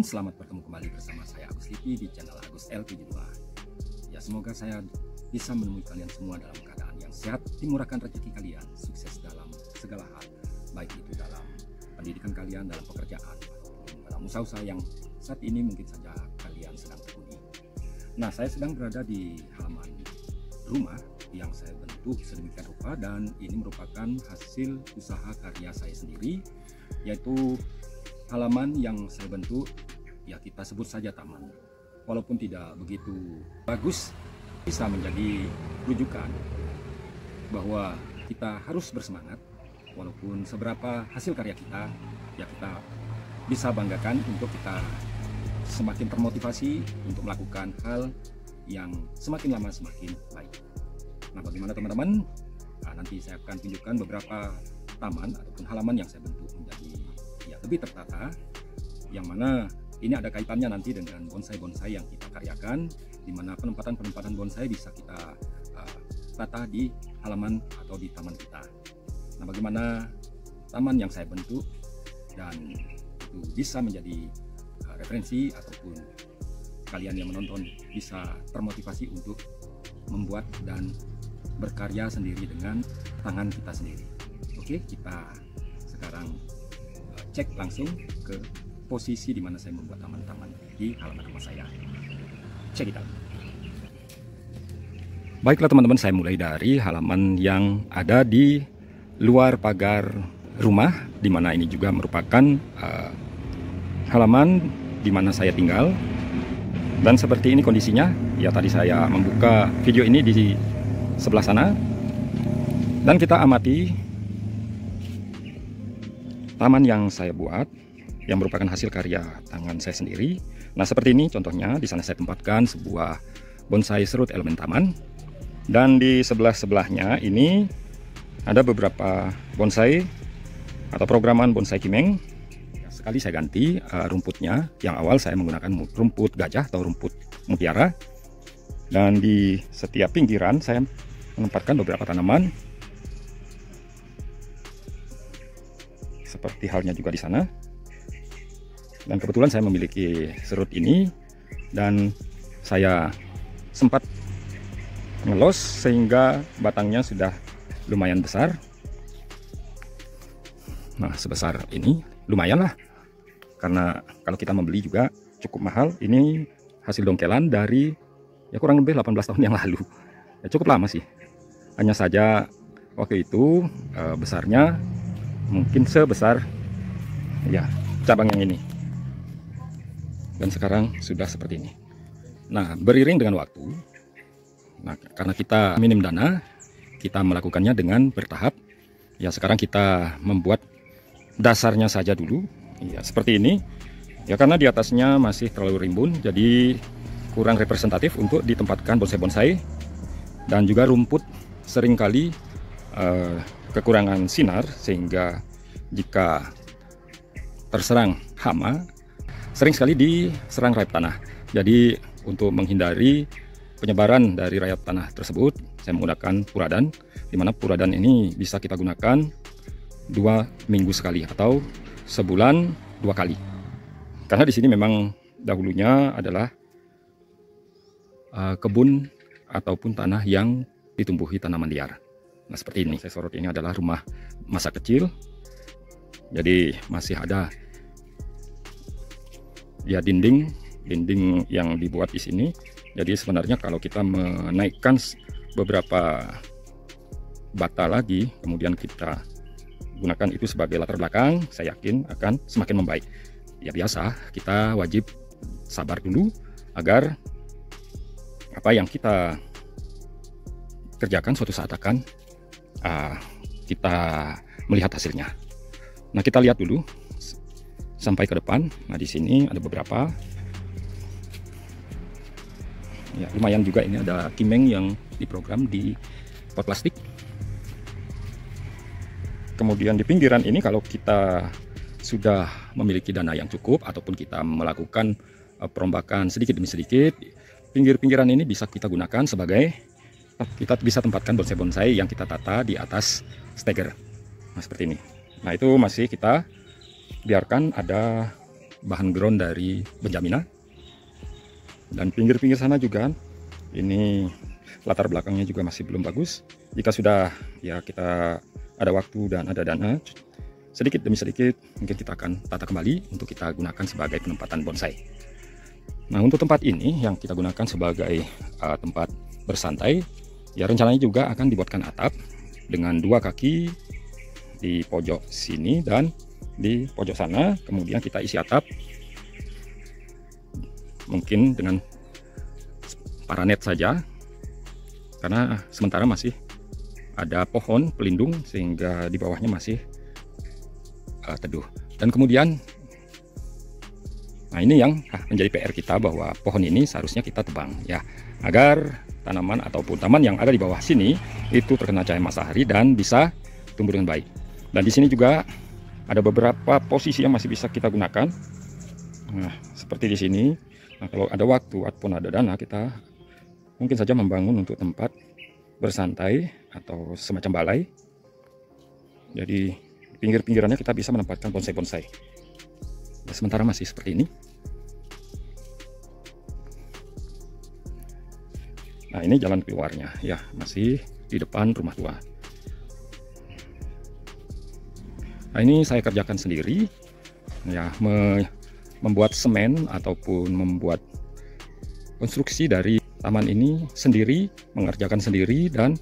teman-teman, selamat bertemu kembali bersama saya Agus Lipi di channel Agus L72. Ya, semoga saya bisa menemui kalian semua dalam keadaan yang sehat, dimurahkan rezeki kalian, sukses dalam segala hal, baik itu dalam pendidikan kalian, dalam pekerjaan, dalam usaha-usaha yang saat ini mungkin saja kalian sedang tekuni. Nah, saya sedang berada di halaman rumah yang saya bentuk sedemikian rupa, dan ini merupakan hasil usaha karya saya sendiri, yaitu halaman yang saya bentuk, ya kita sebut saja taman. Walaupun tidak begitu bagus, bisa menjadi rujukan bahwa kita harus bersemangat. Walaupun seberapa hasil karya kita, ya kita bisa banggakan untuk kita semakin termotivasi untuk melakukan hal yang semakin lama semakin baik. Nah, bagaimana teman-teman? Nah, nanti saya akan tunjukkan beberapa taman ataupun halaman yang saya bentuk menjadi lebih tertata, yang mana ini ada kaitannya nanti dengan bonsai-bonsai yang kita karyakan, di mana penempatan bonsai bisa kita tata di halaman atau di taman kita. Nah, bagaimana taman yang saya bentuk dan itu bisa menjadi referensi ataupun kalian yang menonton bisa termotivasi untuk membuat dan berkarya sendiri dengan tangan kita sendiri. Oke, kita sekarang cek langsung ke posisi di mana saya membuat taman-taman di halaman rumah saya. Cek kita. Baiklah teman-teman, saya mulai dari halaman yang ada di luar pagar rumah, di mana ini juga merupakan halaman di mana saya tinggal. Dan seperti ini kondisinya. Ya, tadi saya membuka video ini di sebelah sana, dan kita amati taman yang saya buat, yang merupakan hasil karya tangan saya sendiri. Nah, seperti ini contohnya. Di sana saya tempatkan sebuah bonsai serut elemen taman, dan di sebelah-sebelahnya ini ada beberapa bonsai atau programan bonsai kimeng. Sekali saya ganti rumputnya. Yang awal saya menggunakan rumput gajah atau rumput mutiara, dan di setiap pinggiran saya menempatkan beberapa tanaman. Seperti halnya juga di sana. Dan kebetulan saya memiliki serut ini, dan saya sempat ngelos sehingga batangnya sudah lumayan besar. Nah, sebesar ini lumayan lah, karena kalau kita membeli juga cukup mahal. Ini hasil dongkelan dari kurang lebih 18 tahun yang lalu. Ya, cukup lama sih. Hanya saja waktu itu besarnya mungkin sebesar cabang yang ini, dan sekarang sudah seperti ini. Nah, beriring dengan waktu, karena kita minim dana, kita melakukannya dengan bertahap. Ya, sekarang kita membuat dasarnya saja dulu, ya seperti ini. Ya, karena di atasnya masih terlalu rimbun, jadi kurang representatif untuk ditempatkan bonsai-bonsai, dan juga rumput seringkali kekurangan sinar, sehingga jika terserang hama sering sekali diserang rayap tanah. Jadi untuk menghindari penyebaran dari rayap tanah tersebut, saya menggunakan puradan, di mana puradan ini bisa kita gunakan 2 minggu sekali atau sebulan 2 kali. Karena di sini memang dahulunya adalah kebun ataupun tanah yang ditumbuhi tanaman liar. Nah, seperti ini. Saya sorot ini adalah rumah masa kecil. Jadi masih ada dinding yang dibuat di sini. Jadi sebenarnya kalau kita menaikkan beberapa bata lagi, kemudian kita gunakan itu sebagai latar belakang, saya yakin akan semakin membaik. Ya, biasa kita wajib sabar dulu agar apa yang kita kerjakan suatu saat akan kita melihat hasilnya. Nah, kita lihat dulu sampai ke depan. Nah, di sini ada beberapa. Ya, lumayan juga ini ada kimeng yang diprogram di pot plastik. Kemudian di pinggiran ini, kalau kita sudah memiliki dana yang cukup ataupun kita melakukan perombakan sedikit demi sedikit, pinggir-pinggiran ini bisa kita gunakan sebagai, kita bisa tempatkan bonsai-bonsai yang kita tata di atas steger. Nah, seperti ini. Nah, itu masih kita biarkan ada bahan ground dari Benjamina. Dan pinggir-pinggir sana juga ini latar belakangnya juga masih belum bagus. Jika sudah ya kita ada waktu dan ada dana, sedikit demi sedikit mungkin kita akan tata kembali untuk kita gunakan sebagai penempatan bonsai. Nah, untuk tempat ini yang kita gunakan sebagai tempat bersantai, ya rencananya juga akan dibuatkan atap dengan 2 kaki di pojok sini dan di pojok sana. Kemudian kita isi atap mungkin dengan paranet saja, karena sementara masih ada pohon pelindung sehingga di bawahnya masih teduh. Dan kemudian nah ini yang menjadi PR kita, bahwa pohon ini seharusnya kita tebang ya, agar tanaman ataupun taman yang ada di bawah sini itu terkena cahaya matahari dan bisa tumbuh dengan baik. Dan di sini juga ada beberapa posisi yang masih bisa kita gunakan. Nah, seperti di sini. Nah, kalau ada waktu ataupun ada dana, kita mungkin saja membangun untuk tempat bersantai atau semacam balai. Jadi pinggir-pinggirannya kita bisa menempatkan bonsai-bonsai. Nah, sementara masih seperti ini. Nah, ini jalan keluarnya ya, masih di depan rumah tua. Nah, ini saya kerjakan sendiri ya, membuat semen ataupun membuat konstruksi dari taman ini sendiri, mengerjakan sendiri dan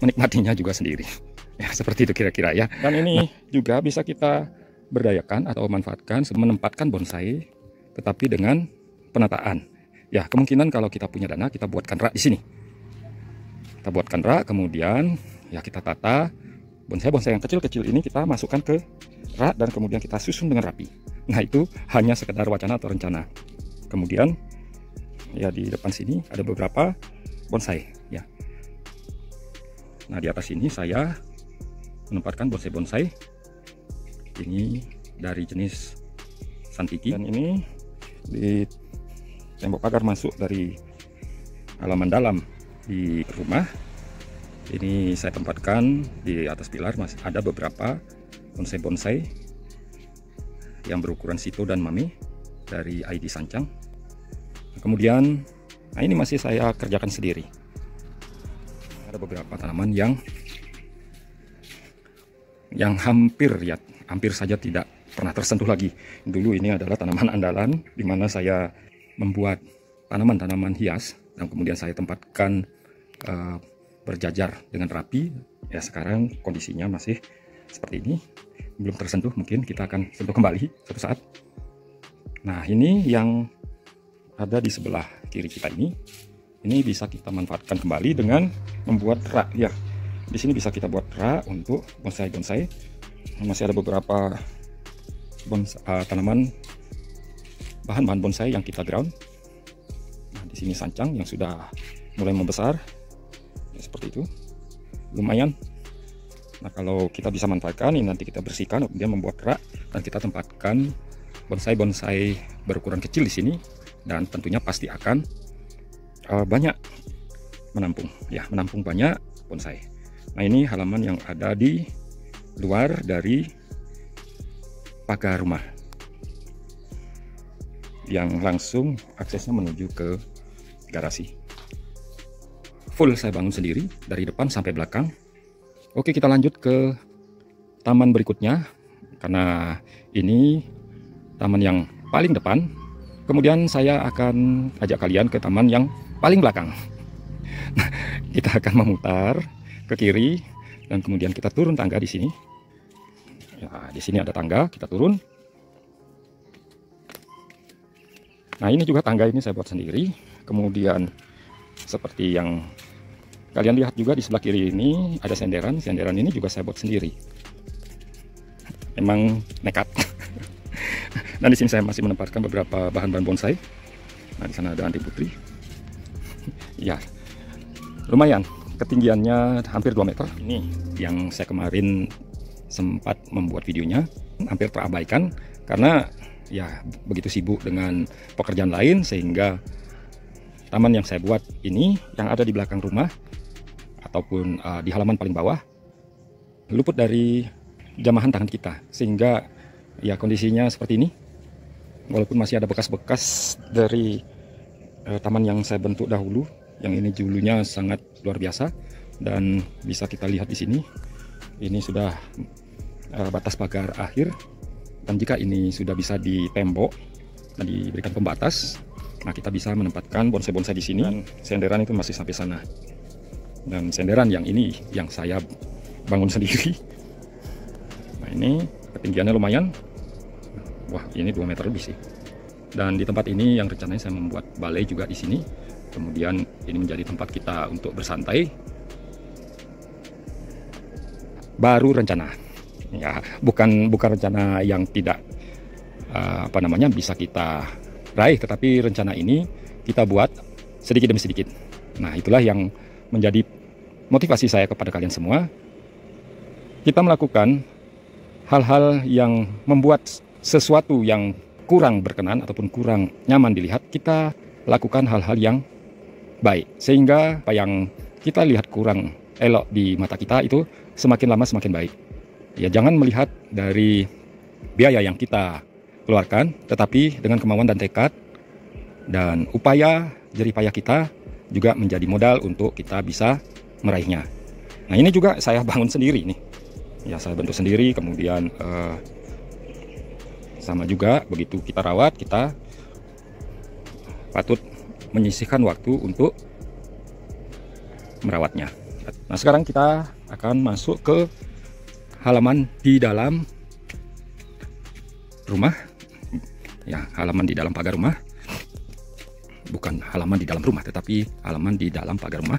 menikmatinya juga sendiri ya, seperti itu kira-kira ya. Dan ini juga bisa kita berdayakan atau manfaatkan, menempatkan bonsai tetapi dengan penataan ya. Kemungkinan kalau kita punya dana, kita buatkan rak di sini, kita buatkan rak, kemudian ya kita tata bonsai-bonsai yang kecil-kecil ini, kita masukkan ke rak dan kemudian kita susun dengan rapi. Nah, itu hanya sekedar wacana atau rencana. Kemudian ya di depan sini ada beberapa bonsai ya. Nah, di atas ini saya menempatkan bonsai-bonsai ini dari jenis Santiki, dan ini di tembok pagar masuk dari halaman dalam di rumah ini saya tempatkan di atas pilar. Masih ada beberapa bonsai-bonsai yang berukuran Sito dan Mami dari ID Sancang. Kemudian nah ini masih saya kerjakan sendiri. Ada beberapa tanaman yang hampir saja tidak pernah tersentuh lagi. Dulu ini adalah tanaman andalan, di mana saya membuat tanaman-tanaman hias dan kemudian saya tempatkan berjajar dengan rapi. Ya, sekarang kondisinya masih seperti ini, belum tersentuh. Mungkin kita akan sentuh kembali suatu saat. Nah, ini yang ada di sebelah kiri kita ini bisa kita manfaatkan kembali dengan membuat rak ya. Di sini bisa kita buat rak untuk bonsai-bonsai. Masih ada beberapa tanaman bahan-bahan bonsai yang kita ground. Nah, di sini sancang yang sudah mulai membesar ya, seperti itu, lumayan. Nah, kalau kita bisa manfaatkan ini, nanti kita bersihkan, kemudian membuat rak dan kita tempatkan bonsai-bonsai berukuran kecil di sini, dan tentunya pasti akan banyak menampung banyak bonsai. Nah, ini halaman yang ada di luar dari pagar rumah yang langsung aksesnya menuju ke garasi. Full saya bangun sendiri dari depan sampai belakang. Oke, kita lanjut ke taman berikutnya, karena ini taman yang paling depan. Kemudian saya akan ajak kalian ke taman yang paling belakang. Nah, kita akan memutar ke kiri dan kemudian kita turun tangga di sini. Ya, di sini ada tangga, kita turun. Nah, ini juga tangga ini saya buat sendiri. Kemudian seperti yang kalian lihat juga di sebelah kiri ini ada senderan. Senderan ini juga saya buat sendiri. Memang nekat. Dan di sini saya masih menempatkan beberapa bahan-bahan bonsai. Nah, di sana ada anti putri. Ya, lumayan. Ketinggiannya hampir 2 meter. Ini yang saya kemarin sempat membuat videonya, hampir terabaikan karena ya begitu sibuk dengan pekerjaan lain, sehingga taman yang saya buat ini yang ada di belakang rumah ataupun di halaman paling bawah luput dari jamahan tangan kita, sehingga Ya, kondisinya seperti ini. Walaupun masih ada bekas-bekas dari taman yang saya bentuk dahulu. Yang ini dulunya sangat luar biasa, dan bisa kita lihat di sini. Ini sudah batas pagar akhir, dan jika ini sudah bisa ditembok dan diberikan pembatas, nah kita bisa menempatkan bonsai-bonsai di sini. Dan senderan itu masih sampai sana. Dan senderan yang ini yang saya bangun sendiri. Nah, ini ketinggiannya lumayan. Wah, ini 2 meter lebih sih. Dan di tempat ini yang rencananya saya membuat balai juga di sini. Kemudian ini menjadi tempat kita untuk bersantai. Baru rencana. Ya, bukan rencana yang tidak bisa kita raih, tetapi rencana ini kita buat sedikit demi sedikit. Nah, itulah yang menjadi motivasi saya kepada kalian semua. Kita melakukan hal-hal yang membuat sesuatu yang kurang berkenan ataupun kurang nyaman dilihat, kita lakukan hal-hal yang baik, sehingga apa yang kita lihat kurang elok di mata kita itu semakin lama semakin baik. Ya, jangan melihat dari biaya yang kita keluarkan, tetapi dengan kemauan dan tekad dan upaya jerih payah kita juga menjadi modal untuk kita bisa meraihnya. Nah, ini juga saya bangun sendiri nih. Ya, saya bentuk sendiri, kemudian sama juga begitu kita rawat, kita patut menyisihkan waktu untuk merawatnya. Nah, sekarang kita akan masuk ke halaman di dalam rumah. Ya, halaman di dalam pagar rumah. Bukan halaman di dalam rumah, tetapi halaman di dalam pagar rumah.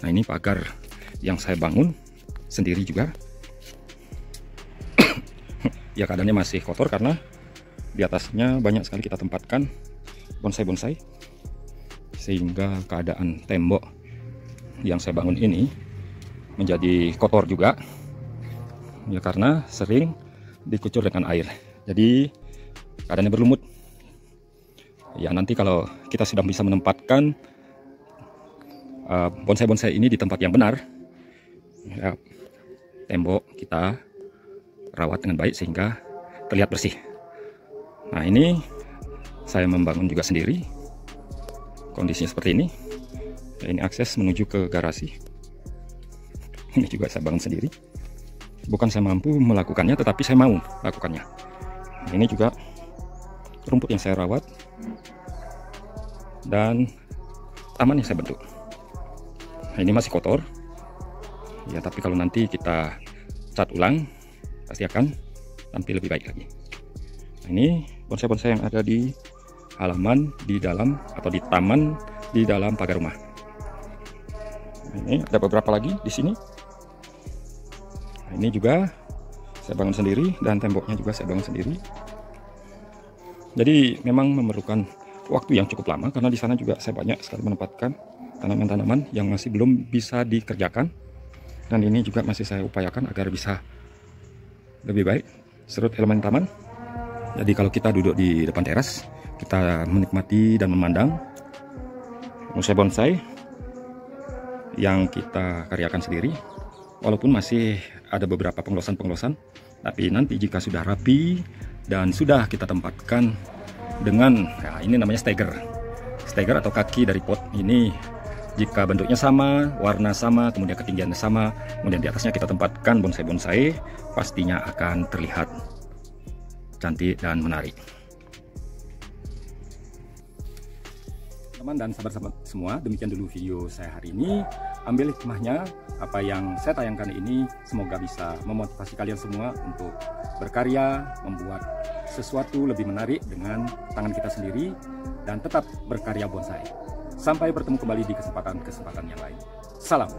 Nah, ini pagar yang saya bangun sendiri juga. Ya, keadaannya masih kotor karena di atasnya banyak sekali kita tempatkan bonsai-bonsai, sehingga keadaan tembok yang saya bangun ini menjadi kotor juga. Ya, karena sering dikucur dengan air. Jadi keadaannya berlumut. Ya, nanti kalau kita sudah bisa menempatkan bonsai-bonsai ini di tempat yang benar, ya, tembok kita rawat dengan baik sehingga terlihat bersih. Nah, ini saya membangun juga sendiri. Kondisinya seperti ini. Ya, ini akses menuju ke garasi. Ini juga saya bangun sendiri. Bukan saya mampu melakukannya, tetapi saya mau lakukannya. Nah, ini juga rumput yang saya rawat dan taman yang saya bentuk. Nah, ini masih kotor. Ya, tapi kalau nanti kita cat ulang, pasti akan tampil lebih baik lagi. Nah, ini bonsai-bonsai yang ada di halaman di dalam atau di taman di dalam pagar rumah. Nah, ini ada beberapa lagi di sini. Nah, ini juga saya bangun sendiri dan temboknya juga saya bangun sendiri. Jadi memang memerlukan waktu yang cukup lama karena di sana juga saya banyak sekali menempatkan tanaman-tanaman yang masih belum bisa dikerjakan. Dan ini juga masih saya upayakan agar bisa lebih baik serut elemen taman. Jadi kalau kita duduk di depan teras, kita menikmati dan memandang bonsai-bonsai yang kita karyakan sendiri. Walaupun masih ada beberapa penglosan-penglosan, tapi nanti jika sudah rapi dan sudah kita tempatkan dengan, ya, ini namanya steger atau kaki dari pot ini. Jika bentuknya sama, warna sama, kemudian ketinggiannya sama, kemudian di atasnya kita tempatkan bonsai-bonsai, pastinya akan terlihat cantik dan menarik. Teman dan sahabat-sahabat semua, demikian dulu video saya hari ini. Ambil hikmahnya, apa yang saya tayangkan ini semoga bisa memotivasi kalian semua untuk berkarya, membuat sesuatu lebih menarik dengan tangan kita sendiri, dan tetap berkarya bonsai. Sampai bertemu kembali di kesempatan-kesempatan yang lain. Salam.